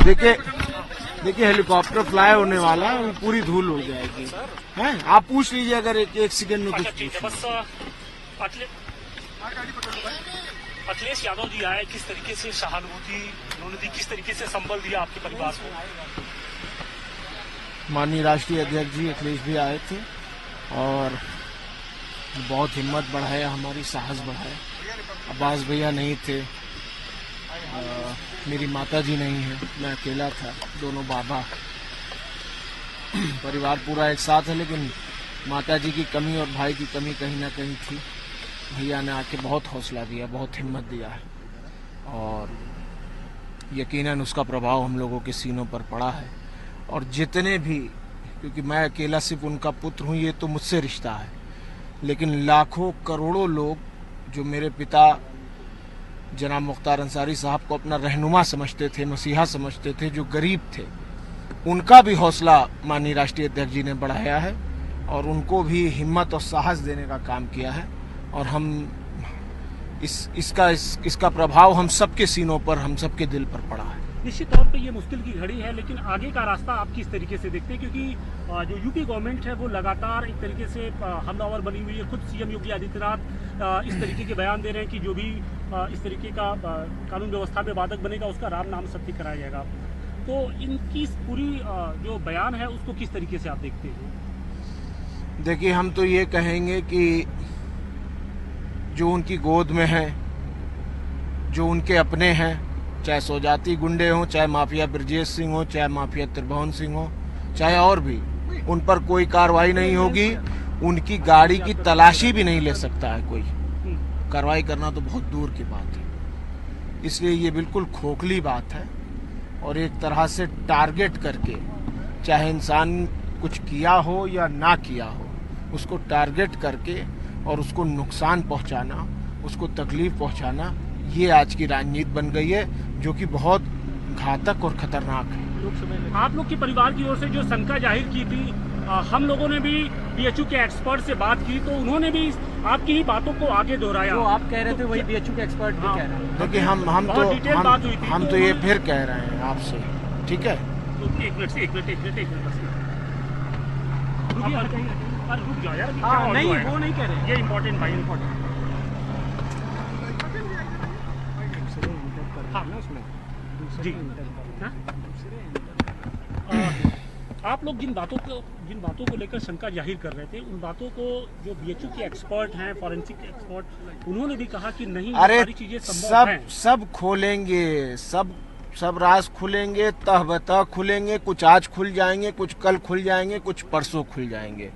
देखिए देखिए helicopter fly होने वाला है, वो पूरी धूल हो जाएगी। हैं आप पूछ लीजिए अगर एक सेकंड में कुछ पूछ। अखिलेश यादव जी आए, किस तरीके से सहानुभूति उन्होंने दी, किस तरीके से संबल दिया आपके परिवार को? माननीय राष्ट्रीय अध्यक्ष जी अखिलेश भी आए थे और बहुत हिम्मत बढ़ाया, हमारी साहस बढ़ाया। अब्बास भैया नहीं थे, मेरी माता जी नहीं है, मैं अकेला था, दोनों बाबा, परिवार पूरा एक साथ है, लेकिन माता जी की कमी और भाई की कमी कहीं ना कहीं थी। भैया ने आके बहुत हौसला दिया, बहुत हिम्मत दिया है और यकीनन उसका प्रभाव हम लोगों के सीनों पर पड़ा है। और जितने भी, क्योंकि मैं अकेला सिर्फ उनका पुत्र हूँ, ये तो मुझसे रिश्ता है, लेकिन लाखों करोड़ों लोग जो मेरे पिता जनाब मुख्तार अंसारी साहब को अपना रहनुमा समझते थे, मसीहा समझते थे, जो गरीब थे, उनका भी हौसला माननीय राष्ट्रीय अध्यक्ष जी ने बढ़ाया है और उनको भी हिम्मत और साहस देने का काम किया है। और हम इसका प्रभाव हम सबके सीनों पर, हम सबके दिल पर पड़ा है। निश्चित तौर पे ये मुश्किल की घड़ी है, लेकिन आगे का रास्ता आप किस तरीके से देखते हैं? क्योंकि जो यूपी गवर्नमेंट है वो लगातार एक तरीके से हमलावर बनी हुई है। खुद सीएम योगी आदित्यनाथ इस तरीके के बयान दे रहे हैं कि जो भी इस तरीके का कानून व्यवस्था में बाधक बनेगा उसका राम नाम सत्य कराया जाएगा। तो इनकी पूरी जो बयान है उसको किस तरीके से आप देखते हैं? देखिए, हम तो ये कहेंगे कि जो उनकी गोद में है, जो उनके अपने हैं, चाहे सौजाती गुंडे हों, चाहे माफिया ब्रजेश सिंह हो, चाहे माफिया त्रिभुवन सिंह हो, चाहे और भी, उन पर कोई कार्रवाई नहीं होगी। उनकी गाड़ी की तलाशी भी नहीं ले सकता है कोई। कार्रवाई करना तो बहुत दूर की बात है। इसलिए ये बिल्कुल खोखली बात है और एक तरह से टारगेट करके, चाहे इंसान कुछ किया हो या ना किया हो, उसको टारगेट करके और उसको नुकसान पहुंचाना, उसको तकलीफ पहुंचाना, ये आज की राजनीति बन गई है, जो कि बहुत घातक और खतरनाक है। आप लोग के परिवार की ओर से जो शंका जाहिर की थी, हम लोगों ने भी बीएचयू के एक्सपर्ट से बात की, तो उन्होंने भी आपकी ही बातों को आगे दोहराया। जो आप कह रहे थे वही बीएचयू के एक्सपर्ट भी कह रहे हैं। देखिए, हम तो ये फिर कह रहे हैं आपसे, ठीक है? एक मिनट रुक जाओ यार। नहीं, वो नहीं कह रहे, ये इम्पोर्टेंट भाई, इम्पोर्टेंट। जी आप लोग जिन बातों को लेकर शंका जाहिर कर रहे थे, उन बातों को जो बीएचयू के एक्सपर्ट हैं, फॉरेंसिक एक्सपर्ट, उन्होंने भी कहा कि नहीं, सारी चीजें संभव हैं। सब खोलेंगे, सब राज खुलेंगे, तह बतह खुलेंगे। कुछ आज खुल जाएंगे, कुछ कल खुल जाएंगे, कुछ परसों खुल जाएंगे।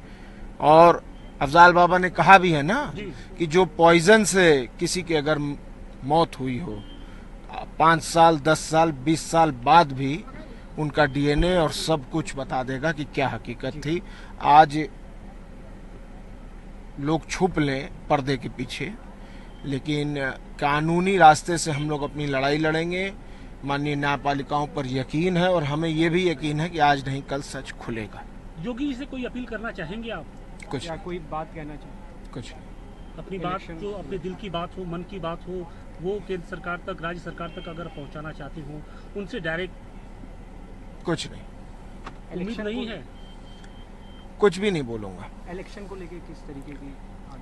और अफजाल बाबा ने कहा भी है ना कि जो पॉइजन से किसी की अगर मौत हुई हो, 5 साल, 10 साल, 20 साल बाद भी उनका डीएनए और सब कुछ बता देगा कि क्या हकीकत थी। आज लोग छुप लें पर्दे के पीछे, लेकिन कानूनी रास्ते से हम लोग अपनी लड़ाई लड़ेंगे। माननीय न्यायपालिकाओं पर यकीन है और हमें ये भी यकीन है कि आज नहीं कल सच खुलेगा। योगी जी से कोई अपील करना चाहेंगे आप? कुछ या कोई बात कहना चाहिए? कुछ अपनी बात, जो अपने दिल की बात हो, मन की बात हो, वो केंद्र सरकार तक, राज्य सरकार तक अगर पहुंचाना चाहते हो, उनसे डायरेक्ट? कुछ नहीं, उम्मीद नहीं है? कुछ भी नहीं बोलूंगा। इलेक्शन को लेके किस तरीके की?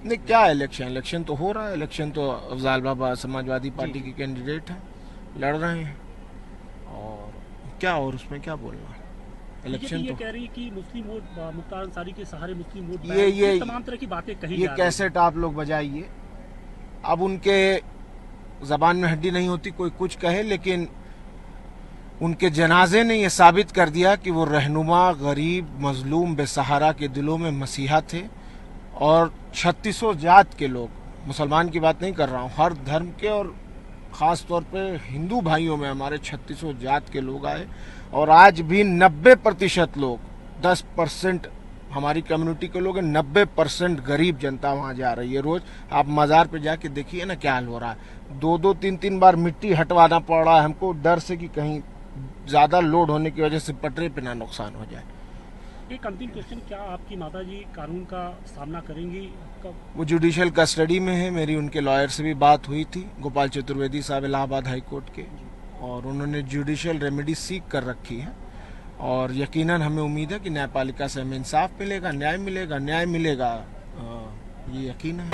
नहीं, क्या इलेक्शन तो हो रहा है। इलेक्शन तो अफजाल बाबा समाजवादी पार्टी के कैंडिडेट हैं, लड़ रहे हैं, और क्या, और उसमें क्या बोलना। इलेक्शन ये तो कह रही कि मुस्लिम वोट, मुख्तार अंसारी के सहारे मुस्लिम वोट, ये तमाम तरह की बातें कही ये जा रही हैं। कैसेट आप लोग बजाइए। अब उनके जबान में हड्डी नहीं होती, कोई कुछ कहे, लेकिन उनके जनाजे ने यह साबित कर दिया कि वो रहनुमा, गरीब, मजलूम, बेसहारा के दिलों में मसीहा थे। और 3600 जात के लोग, मुसलमान की बात नहीं कर रहा हूँ, हर धर्म के और ख़ास तौर पे हिंदू भाइयों में हमारे 3600 जात के लोग आए। और आज भी 90% लोग, 10% हमारी कम्युनिटी के लोग हैं, 90% गरीब जनता वहाँ जा रही है रोज। आप मज़ार पे जाके देखिए ना क्या हाल हो रहा है। 2-2, 3-3 बार मिट्टी हटवाना पड़ रहा है हमको, डर से कि कहीं ज़्यादा लोड होने की वजह से पटरे पे ना नुकसान हो जाए। एक अंतिम क्वेश्चन, क्या आपकी माताजी कानून का सामना करेंगी कब? वो जुडिशियल कस्टडी में है। मेरी उनके लॉयर से भी बात हुई थी, गोपाल चतुर्वेदी साहब, इलाहाबाद हाई कोर्ट के, और उन्होंने जुडिशियल रेमेडी सीख कर रखी है और यकीनन हमें उम्मीद है कि न्यायपालिका से हमें इंसाफ मिलेगा, न्याय मिलेगा, ये यकीन है।